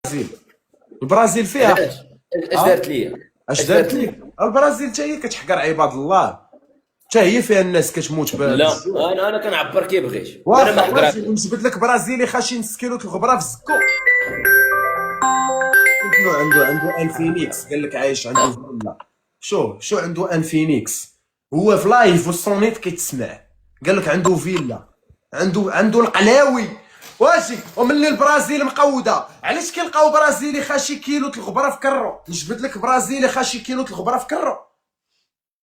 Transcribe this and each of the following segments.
البرازيل. البرازيل فيها علاش؟ اش دارت ليا؟ اش دارت لك؟ البرازيل حتى هي كتحقر عباد الله، حتى هي فيها الناس كتموت لا، بالجوع. انا كنعبر كي بغيت، انا ما واخا حقرات. ماشي نجبد لك برازيلي خاشي نص كيلو الغبره في الزكو، عنده ان فينيكس قال لك عايش عنده فيلا. شو عنده ان فينيكس، هو في لايف والصونيت كيتسمع، قال لك عنده فيلا، عنده القلاوي. واجي وملي البرازيل مقوده، علاش كيلقاو برازيلي خاشي كيلو الغبره في كرو؟ نجبد لك برازيلي خاشي كيلو الغبره في كرو،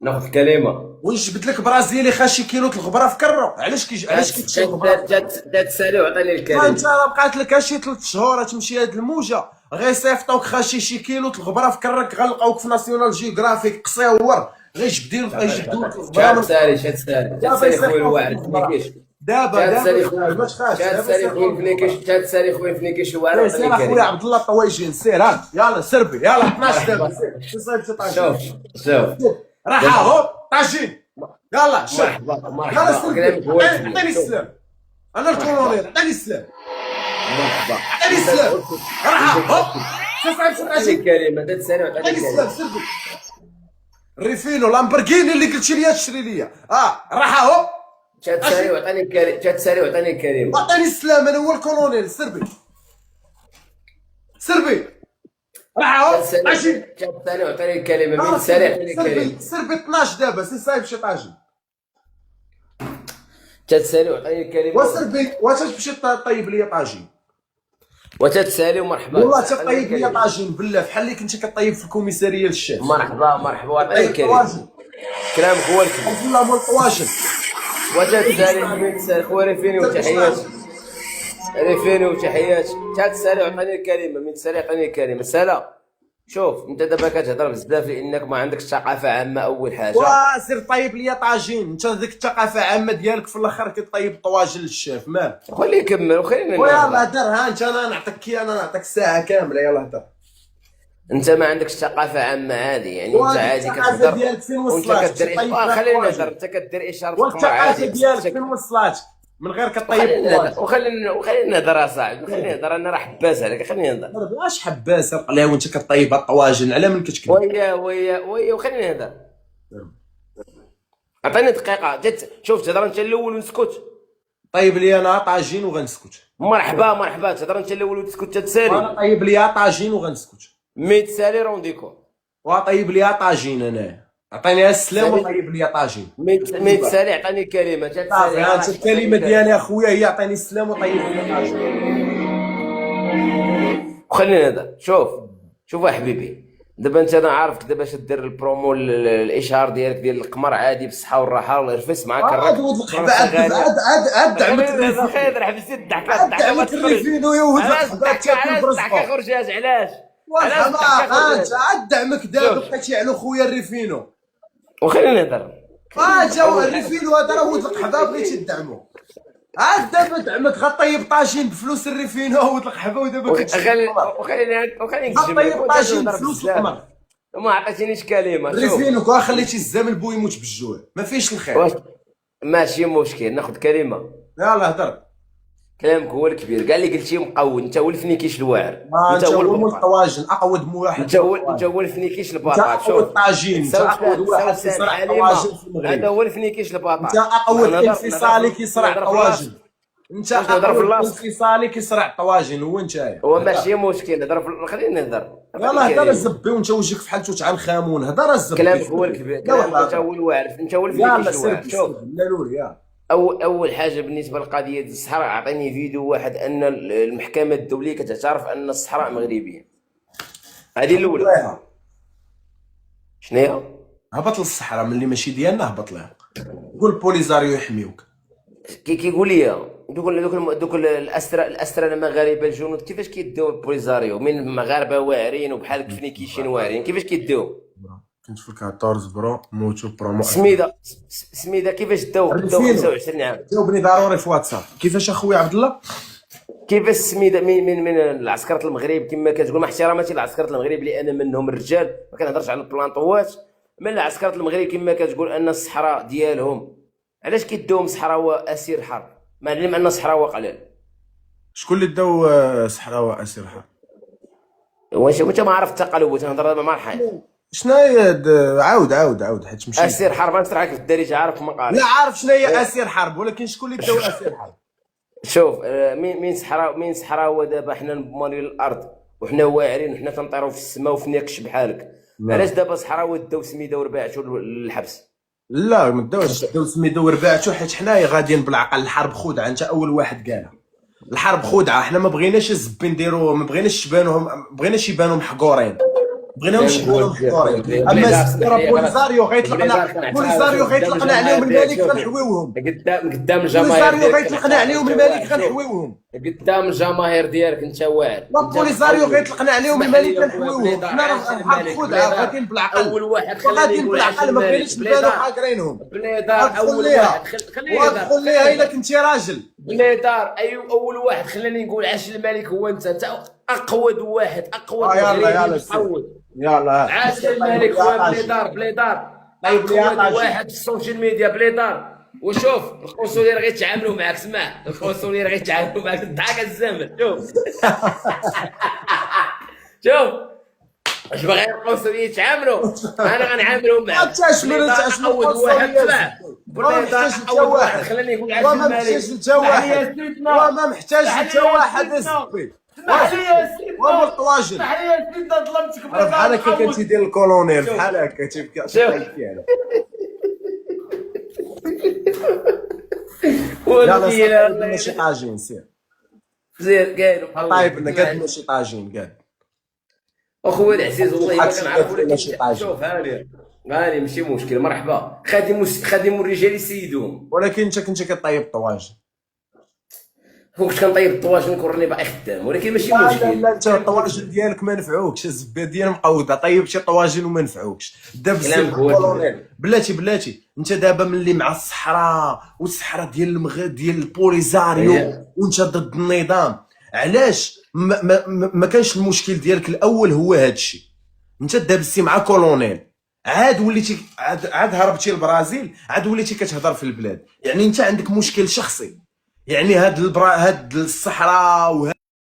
ناخذ الكلمه. ونجبد لك برازيلي خاشي كيلو الغبره في كرو. علاش كيتشي الغبره في كرو؟ جات سالي وعطيني ما انت الكلمه. راه بقات لك شي 3 شهور تمشي هاد الموجه، غيصيفطوك خاشي شي كيلو الغبره في كرك، غنلقاوك في ناسيونال جيوغرافيك قصيور، غيجبدوا لك الغبره شاد من سالي شاد سالي شاد دابا سالي خويا يصيفطوك الواعر الغبره. فنيكيش. دابا شاد سالي خويا ما تخافش، شاد دابا سالي خويا يصيفطوك الغبره. فنيكيش. شاد سالي خويا فنيكيش الواعر سير وعطيني سير اخويا الكلمه. عبد الله الطوايجين، سير هاد يلا سربي، يلا 12 دابا، مرحبا. سير صايب شي طاجين، شوف شوف. راح دابا هو طاجين، يلا شد، مرحبا يلا مرحبا، سربي، كلامك هو عطيني الكبير. شوف السلام، انا مرحبا الكولونيل، عطيني السلام، مرحبا. عطيني انت السلام، راح انت هوب صايب شي عطيني طاجين، الكلمه، جات سالي وعطيني عطيني السلام الكلمه. سربي. ريفينو لامبرجيني اللي قلتي لي تشري ليا، راح اهو شاد سالي ماشي، وعطيني الكلمه. شاد سالي وعطيني الكلمه. عطيني السلام، انا هو الكولونيل، سربي سربي، راح شاد اهو سالي ماشي، شاد سالي وعطيني الكلمه. من سالي عطيني الكلمه. سربي 12 دابا، سي صايب شي طاجين، شاد سالي وعطيني الكلمه. وسربي واش تمشي طيب ليا طاجين، وشاد سالي ومرحبا. والله عطيني تطيب ليا الكلمه. طاجين بالله، بحال اللي كنتي كطيب في الكوميساريه للشيف. مرحبا مرحبا وعطيني طيب الكلمه. طواجن، كلامك هو الكبير. الحمد لله مول طواجن. وشاد سالي من سالي خويا ريفيني وتحياتي. ريفيني وتحياتي. شاد سالي وعطيني الكلمه. من سالي عطيني الكلمه. سلا شوف انت دابا كتهضر بزاف لانك ما عندكش ثقافه عامه اول حاجه. وسير طيب ليا طاجين، انت ديك الثقافه عامه ديالك في الاخر كطيب طواجن للشيف مال. خليه يكمل وخلينا ويلا نهضر. هدر، ها انت انا نعطيك الساعه كامله، يلا هدر. انت ما عندكش ثقافه عامه عادي، يعني انت وهذيك عادي الثقافه كتهضر ديالك فين وانت وصلات؟ كدير طيب فيها خلينا نهضر. طواجن، انت كدير اشاره قمر والثقافه عادي ديالك فين وصلات من غير كطيب طواجن؟ وخلينا نهضر اصاحبي. خلينا نهضر، انا راه حباس عليك. خلينا نهضر. واش حباس القلاوي وانت كطيب الطواجن، على من كتكذب؟ ويا وخلينا نهضر. عطيني دقيقه شوف تهضر انت الاول ونسكت. طيب لي انا طاجين وغنسكت، مرحبا تهضر انت الاول وتسكت وانا تتسالي. طيب لي طاجين وغنسكت، مي تسالي رونديكو. وطيب لي طاجين انا، عطيني السلام وطيب لي طاجين. مي تسالي عطيني كلمه. صافي هانت الكلمه ديالي اخويا هي عطيني السلام وطيب لي طاجين. وخلينا نهضر. شوف يا حبيبي، دابا انت انا عارفك دابا باش دير البرومو الاشهار ديالك ديال القمر عادي بالصحه والراحه والله يرفس معاك عاد ولد القحبه، عاد دعمك الريفينو، خير حبستي الضحكه. عاد ما دعمك تخرج. الريفينو يا ولد علاش القحبه الضحكه؟ تاكل علاش الضحكه برزقو. خرجات؟ علاش والحماق الضحكه انت، خرجات؟ عاد دعمك دابا شوف. بقيتي على خويا الريفينو. وخلينا نهضر. جاو الريفينو هذا راه ولد القحبه بغيتي تدعمو، عاد دابا دعمك غطيب طاجين بفلوس الريفينو ولد القحبه، ودابا وخليني نكذب لك. غطيب طاجين بفلوس القمر. وما عطيتينيش كلمه. شوف الريفينو كون خليتي الزمن بو يموت بالجوع ما فيش الخير. واش ماشي مشكل ناخذ كلمه. يلا هدر. كلامك هو الكبير، كاع اللي قلتيه مقود. انت هو الفنيكيش الواعر. انت هو مول الطواجن، اقود مو واحد. انت هو الفنيكيش انت البطاط. اقود طاجين، انت اقود واحد كيصرع طواجن في المغرب. هذا هو الفنيكيش البطاط. انت اقود انفصالي كيصرع طواجن، انت اقود انفصالي كيصرع طواجن، هو انت. هو ماشي مشكل نهضر خلينا نهضر. يلا هدر الزبي وانت وجهك فحال توت عن خامون، هدر الزبي. كلامك هو الكبير. كلامك انت هو الواعر. انت هو الفنيكيش الواعر. شوف لا لولي يا اول حاجه بالنسبه لقضيه الصحراء، اعطيني فيديو واحد ان المحكمه الدوليه كتعترف ان الصحراء مغربيه. هذه الاولى. شنو هي؟ هبط للصحراء من اللي ماشي ديالنا، هبط لها، قول بوليزاريو يحميوك. كيقول لي دوك الاسرى المغاربه الجنود كيفاش كيديو البوليزاريو من المغاربه واعرين وبحال الفنيكيشين واعرين، كيفاش كيديو؟ كنت في 14 برو موتو برومو. سميده كيفاش داو 25 عام؟ جاوبني ضروري في واتساب. كيفاش اخويا عبد الله؟ كيفاش سميده من العسكره المغرب كما كتقول، مع احتراماتي لعسكره المغرب لان منهم الرجال، ما كنهضرش على البلانطوات، من العسكره المغرب كما كتقول ان الصحراء ديالهم علاش كيدوهم صحراء اسير حرب مع العلم ان الصحراء قلال. شكون اللي داو صحراوي اسير حرب؟ واش انت ما عرفت التقلب، تنهضر دابا مع الحي. شنو هي عاود حيت مشيت. اسير حرب نشرح لك في الدارجه، عارف ما قال. لا عارف شنو هي اسير حرب، ولكن شكون اللي داو اسير حرب؟ شوف مين صحراء هو دابا حنا مالين الارض وحنا واعرين وحنا كنطيروا في السماء وفي ناكش بحالك. علاش دابا صحراء داو سميده ورباعته للحبس؟ لا ما داوش، داو سميتو ورباعته حيت حنايا غاديين بالعقل. الحرب خدعه، انت اول واحد قالها. الحرب خدعه، حنا ما بغيناش الزبي نديرو، ما بغيناش يبانوا محقورين، بغيناهم يبانوا محقورين. اما بوليزاريو غيطلقنا عليهم الملك غنحويوهم. قدام الجماهير بوليزاريو غيطلقنا عليهم الملك غنحويوهم. قدام الجماهير ديالك انت واعر. بوليزاريو غيطلقنا عليهم الملك غنحويوهم. حنا راه الحرب خدعه، غاديين بالعقل. اول واحد غاديين بالعقل، ما بغيناش نبانو حاقرينهم. بليدار اول واحد وادخل ليها الا كنتي راجل. بليدار اول واحد خلاني نقول عاش الملك هو انت اقود واحد، اقود يلا متعود. يلا عاش الملك هو بليدار طيب اقود واحد في السوشيال ميديا بليدار. وشوف القنصليين غيتعاملوا معاك، اسمع القنصليين غيتعاملوا معاك ضحك الزمن. شوف اش باغي القنصليين يتعاملوا، انا غنعاملهم معاك. اول واحد تبع بليدار، اول واحد خلاني نقول عاش الملك. وما محتاج حتى واحد يسبي اسمح لي يا سيدنا، وما الطواجن. اسمح لي يا سيدنا، ظلمتك بحال هكا كنتي دير الكولونيل، بحال هكا تيبكي يلا بدنا شي طاجين. زير كاين طيب لنا قدنا شي طاجين قاد اخويا العزيز، والله ما كنعرف. ولكن شوف هاني ماشي مشكل، مرحبا. خادم الرجال يسيدوهم. ولكن انت كنت كطيب الطواجن. كنت كنطيب الطواجن نكون راني باقي خدام، ولكن ماشي مشكل. لا انت الطواجن ديالك ما نفعوكش، الزبده ديال مقوده. طيب شي طواجن وما نفعوكش. دابا الكولونيل بلاتي انت دابا ملي مع الصحراء ديال المغرب ديال البوليزاريو وانت ضد النظام، علاش ما كانش المشكل ديالك الاول هو هذا الشيء؟ انت دابزتي مع كولونيل، عاد وليتي عاد هربتي للبرازيل، عاد وليتي كتهضر في البلاد. يعني انت عندك مشكل شخصي، يعني هاد الصحراء